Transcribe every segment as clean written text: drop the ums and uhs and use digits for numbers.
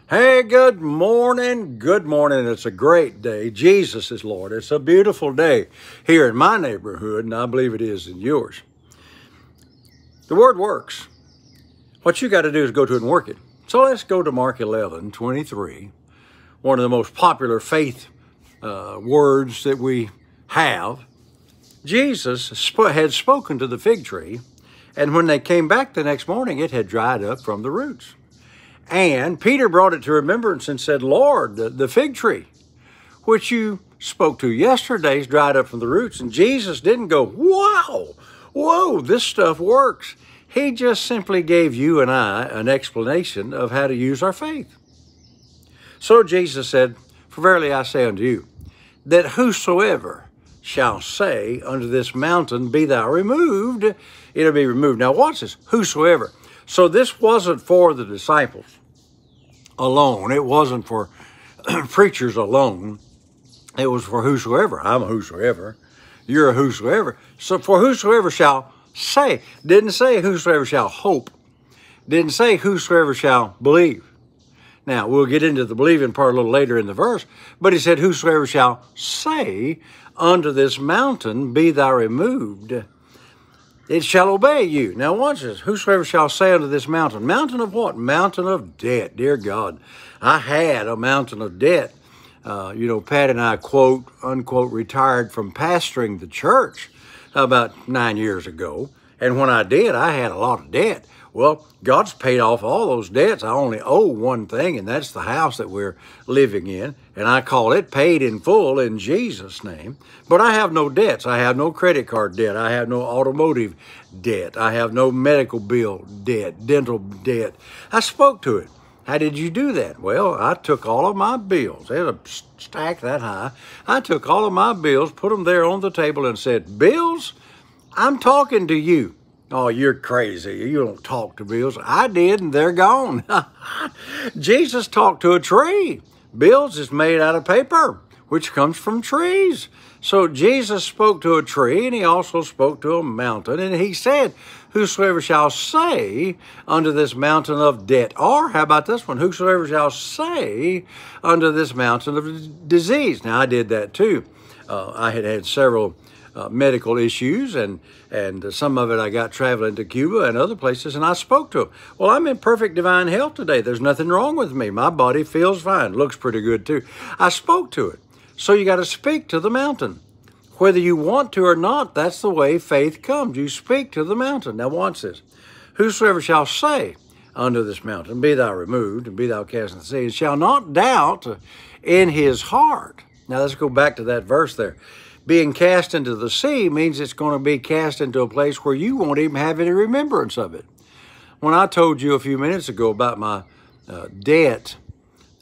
Hey, good morning. Good morning. It's a great day. Jesus is Lord. It's a beautiful day here in my neighborhood, and I believe it is in yours. The word works. What you got to do is go to it and work it. So let's go to Mark 11:23, one of the most popular faith words that we have. Jesus had spoken to the fig tree, and when they came back the next morning, it had dried up from the roots. And Peter brought it to remembrance and said, Lord, the fig tree, which you spoke to yesterday, is dried up from the roots. And Jesus didn't go, wow, whoa, this stuff works. He just simply gave you and I an explanation of how to use our faith. So Jesus said, for verily I say unto you, that whosoever shall say unto this mountain, be thou removed, it'll be removed. Now watch this, whosoever. So this wasn't for the disciples alone. It wasn't for preachers alone. It was for whosoever. I'm a whosoever. You're a whosoever. So for whosoever shall say. Didn't say whosoever shall hope. Didn't say whosoever shall believe. Now, we'll get into the believing part a little later in the verse, but he said, whosoever shall say unto this mountain, be thou removed, it shall obey you. Now watch this. Whosoever shall say unto this mountain. Mountain of what? Mountain of debt. Dear God, I had a mountain of debt. Pat and I, quote, unquote, retired from pastoring the church about 9 years ago. And when I did, I had a lot of debt. Well, God's paid off all those debts. I only owe one thing, and that's the house that we're living in. And I call it paid in full in Jesus' name. But I have no debts. I have no credit card debt. I have no automotive debt. I have no medical bill debt, dental debt. I spoke to it. How did you do that? Well, I took all of my bills. There's a stack that high. I took all of my bills, put them there on the table and said, bills, I'm talking to you. Oh, you're crazy. You don't talk to bills. I did, and they're gone. Jesus talked to a tree. Bills is made out of paper, which comes from trees. So Jesus spoke to a tree, and he also spoke to a mountain, and he said, whosoever shall say unto this mountain of debt, or how about this one, whosoever shall say unto this mountain of disease. Now, I did that too. I had several medical issues, and some of it I got traveling to Cuba and other places, and I spoke to him. Well, I'm in perfect divine health today. There's nothing wrong with me. My body feels fine. Looks pretty good too. I spoke to it. So you got to speak to the mountain. Whether you want to or not, that's the way faith comes. You speak to the mountain. Now watch this. Whosoever shall say unto this mountain, be thou removed, and be thou cast into the sea, and shall not doubt in his heart. Now let's go back to that verse there. Being cast into the sea means it's going to be cast into a place where you won't even have any remembrance of it. When I told you a few minutes ago about my debt,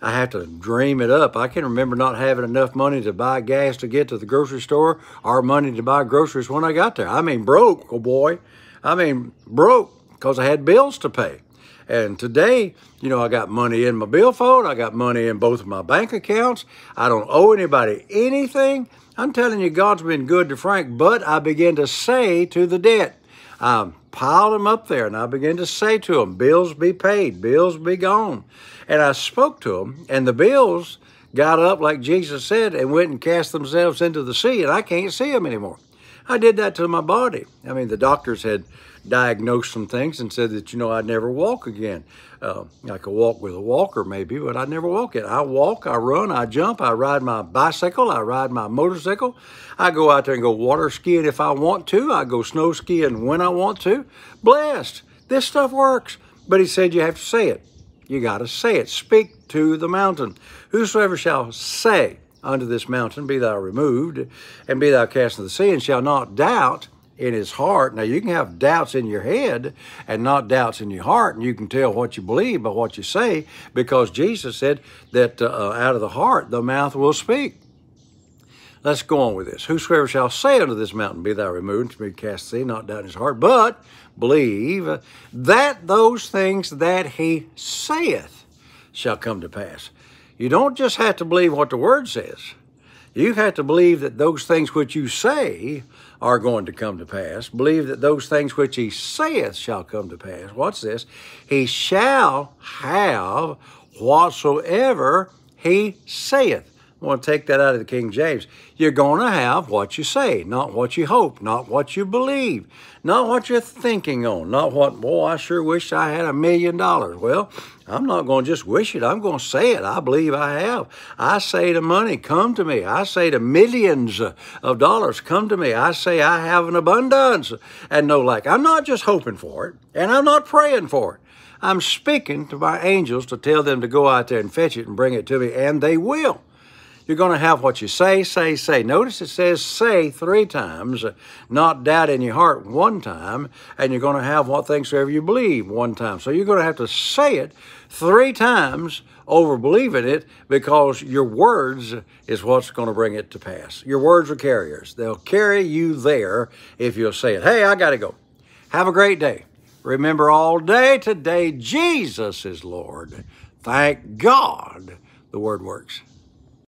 I have to dream it up. I can remember not having enough money to buy gas to get to the grocery store or money to buy groceries when I got there. I mean, broke, oh boy. I mean, broke because I had bills to pay. And today, I got money in my billfold. I got money in both of my bank accounts. I don't owe anybody anything. I'm telling you, God's been good to Frank, but I began to say to the debt, I piled them up there, and I began to say to them, bills be paid, bills be gone. And I spoke to them, and the bills got up, like Jesus said, and went and cast themselves into the sea, and I can't see them anymore. I did that to my body. I mean, the doctors had diagnosed some things and said that, I'd never walk again. I could walk with a walker maybe, but I'd never walk it. I walk, I run, I jump, I ride my bicycle, I ride my motorcycle. I go out there and go water skiing if I want to. I go snow skiing when I want to. Blessed. This stuff works. But he said you have to say it. You got to say it. Speak to the mountain. Whosoever shall say unto this mountain, be thou removed, and be thou cast into the sea, and shall not doubt in his heart. Now, you can have doubts in your head and not doubts in your heart, and you can tell what you believe by what you say, because Jesus said that out of the heart, the mouth will speak. Let's go on with this. Whosoever shall say unto this mountain, be thou removed, and be cast in the sea, not doubt in his heart, but believe that those things that he saith shall come to pass. You don't just have to believe what the word says. You have to believe that those things which you say are going to come to pass. Believe that those things which he saith shall come to pass. What's this? He shall have whatsoever he saith. I want to take that out of the King James. You're going to have what you say, not what you hope, not what you believe, not what you're thinking on, not what, boy, I sure wish I had $1 million. Well, I'm not going to just wish it. I'm going to say it. I believe I have. I say to money, come to me. I say to millions of dollars, come to me. I say I have an abundance and no lack. I'm not just hoping for it, and I'm not praying for it. I'm speaking to my angels to tell them to go out there and fetch it and bring it to me, and they will. You're going to have what you say, say, say. Notice it says say 3 times, not doubt in your heart 1 time, and you're going to have what things soever you believe 1 time. So you're going to have to say it 3 times over believing it, because your words is what's going to bring it to pass. Your words are carriers. They'll carry you there if you'll say it. Hey, I got to go. Have a great day. Remember all day today, Jesus is Lord. Thank God the Word works.